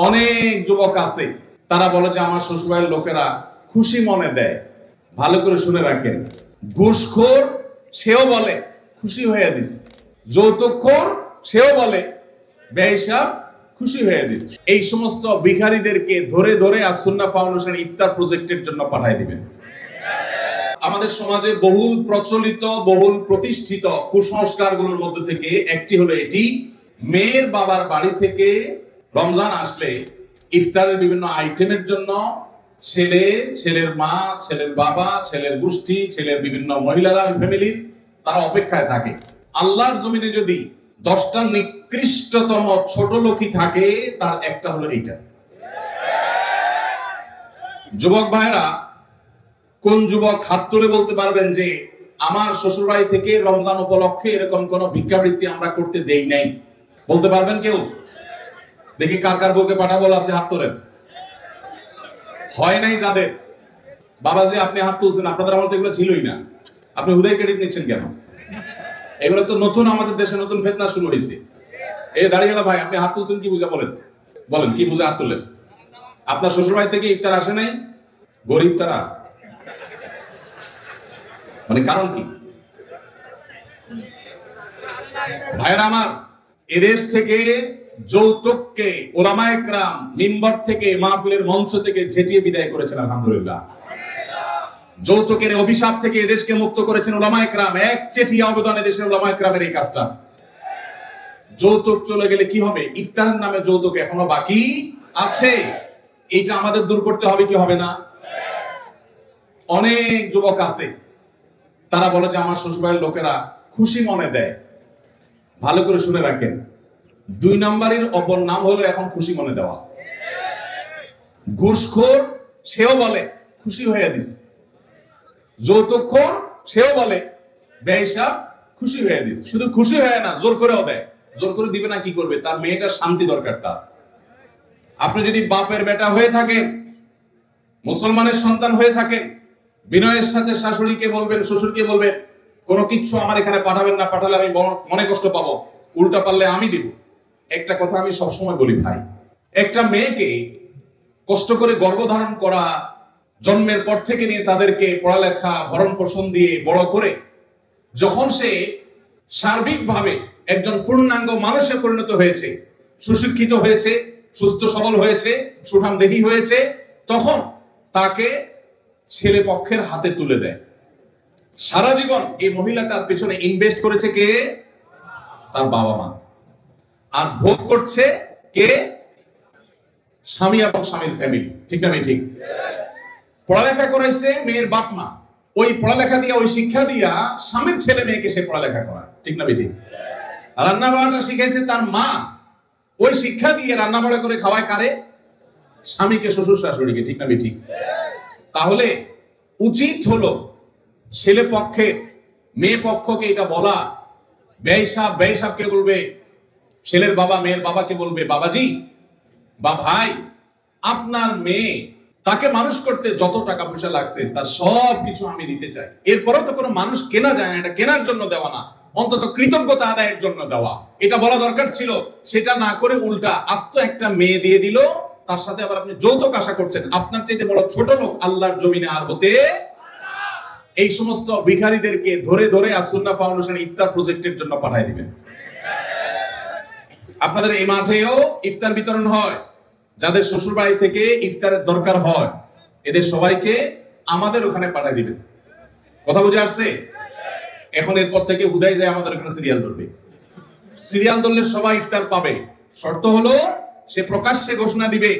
অনেক যুবক আছে তারা বলে যে আমার শ্বশুরবাড়ির লোকেরা খুশি মনে দেয়। ভালো করে শুনে রাখেন, ঘুষখোর সেও বলে খুশি হয়ে দিস, যৌতুকখোর সেও বলে বেহিসাব খুশি হয়ে দিস। এই সমস্ত ভিখারীদেরকে ধরে ধরে আসুন্নাহ ফাউন্ডেশন ইফতার প্রজেক্টের জন্য পাঠিয়ে দিবেন। আমাদের সমাজে বহুল প্রচলিত বহুল প্রতিষ্ঠিত কুসংস্কারগুলোর মধ্যে থেকে একটি হলো এটি, মেয়ের বাবার বাড়ি থেকে রমজান আসলে ইফতারের বিভিন্ন আইটেমের জন্য ছেলে, ছেলের মা, ছেলের বাবা, ছেলের গোষ্ঠী, ছেলের বিভিন্ন মহিলারা ফ্যামিলির তারা অপেক্ষায় থাকে। আল্লাহর জমিনে যদি 10টা নিকৃষ্টতম ছোট লোকই থাকে তার একটা হলো এইটা। যুবক ভাইরা, কোন যুবক হাত তুলে বলতে পারবেন যে আমার শ্বশুরবাড়ি থেকে রমজান উপলক্ষে এরকম কোন ভিক্ষাবৃত্তি আমরা করতে দেই নাই? বলতে পারবেন কেউ? দেখি কার কার বউকে পাঠাবো আছে, হাত তোলেন। হয় নাই যাদের। বাবাজি আপনি হাত তুলছেন, আপনাদের আমল তো এগুলো ছিলই না, আপনি হুদাই ক্রেডিট নিচ্ছেন কেন? এগুলো তো নতুন, আমাদের দেশে নতুন ফিতনা শুরু হয়েছে। এই দাঁড়িয়ে গেল ভাই, আপনি হাত তুলছেন কি বুঝা? বলেন বলেন কি বুঝে হাত তুললেন? আপনার শ্বশুরবাড়ি থেকে ইফতার আসে নাই? গরিব তারা, মানে কারণ কি? ভাইরা আমার, এদেশ থেকে যৌতুককে উলামায়ে কেরাম মিম্বর থেকে, মাহফিলের মঞ্চ থেকে ঝেঁটিয়ে বিদায় করেছেন আলহামদুলিল্লাহ। যৌতুকের অভিশাপ থেকে এদেশকে মুক্ত করেছেন উলামায়ে কেরাম। এক চেটিয়া অবদান এদেশের উলামায়ে কেরামের এই কাজটা। যৌতুক চলে গেলে কি হবে? ইফতারের নামে যৌতুক এখনো বাকি আছে, এইটা আমাদের দূর করতে হবে কি হবে না? অনেক যুবক আছে তারা বলে যে আমার শ্বশুরবাড়ির লোকেরা খুশি মনে দেয়। ভালো করে শুনে রাখেন, 2 নম্বরের অপর নাম হলো এখন খুশি মনে দেওয়া। ঘুষখোর সেও বলে খুশি হয়ে দিস, যৌতুকখোর সেও বলে বেহিসাব খুশি হয়ে দিস। শুধু খুশি হয়ে না, জোর করেও দেয়। জোর করে দিবে না কি করবে? তার মেয়েটার শান্তি দরকার তার। আপনি যদি বাপের বেটা হয়ে থাকেন, মুসলমানের সন্তান হয়ে থাকেন, বিনয়ের সাথে শাশুড়িকে বলবেন, শ্বশুরকে বলবেন কোনো কিচ্ছু আমার এখানে পাঠাবেন না, পাঠালে আমি মনে কষ্ট পাবো, উল্টা পারলে আমি দিব। একটা কথা আমি সবসময় বলি ভাই, একটা মেয়েকে কষ্ট করে গর্ভধারণ করা, জন্মের পর থেকে নিয়ে তাদেরকে পড়ালেখা ভরণ পোষণ দিয়ে বড় করে যখন সে সার্বিকভাবে একজন পূর্ণাঙ্গ মানুষে পরিণত হয়েছে, সুশিক্ষিত হয়েছে, সুস্থ সবল হয়েছে, সুঠামদেহী হয়েছে, তখন তাকে ছেলে পক্ষের হাতে তুলে দেয়। সারা জীবন এই মহিলাটার পেছনে ইনভেস্ট করেছে কে? তার বাবা মা। আর ভোগ করছে কে? স্বামী এবং স্বামীর ফ্যামিলি। ঠিক না ঠিক? পড়ালেখা করাইছে মেয়ের বাপ মা, ওই পড়ালেখা দিয়া, ওই শিক্ষা দিয়া স্বামীর ছেলে মেয়েকে সে পড়ালেখা করায়। ঠিক না ঠিক? রান্না বাড়াটা শিখাইছে তার মা, ওই শিক্ষা দিয়ে রান্না বাড়া করে খাওয়ায় কারে? স্বামীকে, শ্বশুর শাশুড়িকে। ঠিক না ঠিক? তাহলে উচিত হলো ছেলে পক্ষে মেয়ে পক্ষকে এটা বলা, বেহিসাবকে বলবে ছেলের বাবা, মেয়ের বাবাকে বলবে বাবাজি বা ভাই, আপনার মেয়ে তাকে মানুষ করতে যত টাকা পয়সা লাগছে তার সব কিছু আমি দিতে চাই। এরপরও তো কোনো মানুষ কেনা যায় না, এটা কেনার জন্য দেওয়া না, অন্তত কৃতজ্ঞতা আদায়ের জন্য দেওয়া। এটা বলা দরকার ছিল। সেটা না করে উল্টা আস্ত একটা মেয়ে দিয়ে দিল, তার সাথে আবার আপনি যৌতুক আশা করছেন। আপনার চাইতে বড় ছোট লোক আল্লাহর জমিনে আর হতে। এই সমস্ত ভিখারীদেরকে ধরে ধরে আসুন্নাহ ফাউন্ডেশন ইফতার প্রজেক্টের জন্য পাঠিয়ে দিবেন। আপনাদের এই মাঠেও ইফতার বিতরণ হয়। যাদের শ্বশুর বাড়ি থেকে ইফতারের দরকার হয়, এদের সবাইকে আমাদের ওখানে পাঠিয়ে দিবেন। কথা বুঝে আসছে? এখন এরপর থেকে হুদাই যায় আমাদের ওখানে সিরিয়াল ধরবে। সিরিয়াল ধরলে সবাই ইফতার পাবে। শর্ত হলো সে প্রকাশ্যে ঘোষণা দিবে,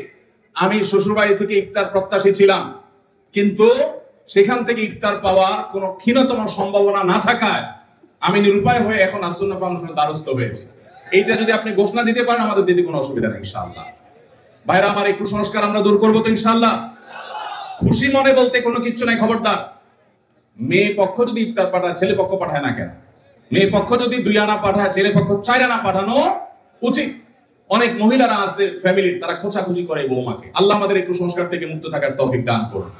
আমি শ্বশুর বাড়ি থেকে ইফতার প্রত্যাশী ছিলাম, কিন্তু সেখান থেকে ইফতার পাওয়ার কোনো ক্ষীণতম সম্ভাবনা না থাকায় আমি নিরুপায় হয়ে এখন আসুন্নাহ ফাউন্ডেশনের দ্বারস্থ হয়েছি। এইটা যদি আপনি ঘোষণা দিতে পারেন, আমাদের দিতে কোনো অসুবিধা নেই ইনশাআল্লাহ। ভাইরা আমার, এই কুসংস্কার আমরা দূর করবো তো ইনশাআল্লাহ। খুশি মনে বলতে কোনো কিচ্ছু নাই। খবরদার, মেয়ে পক্ষ যদি ইফতার পাঠায়, ছেলে পক্ষ পাঠায় না কেন? মেয়ে পক্ষ যদি 2 আনা পাঠায়, ছেলে পক্ষ 4 আনা পাঠানো উচিত। অনেক মহিলারা আছে ফ্যামিলির, তারা খোঁচাখুচি করে বৌমাকে। আল্লাহ আমাদের এই কুসংস্কার থেকে মুক্ত থাকার তৌফিক দান করুন।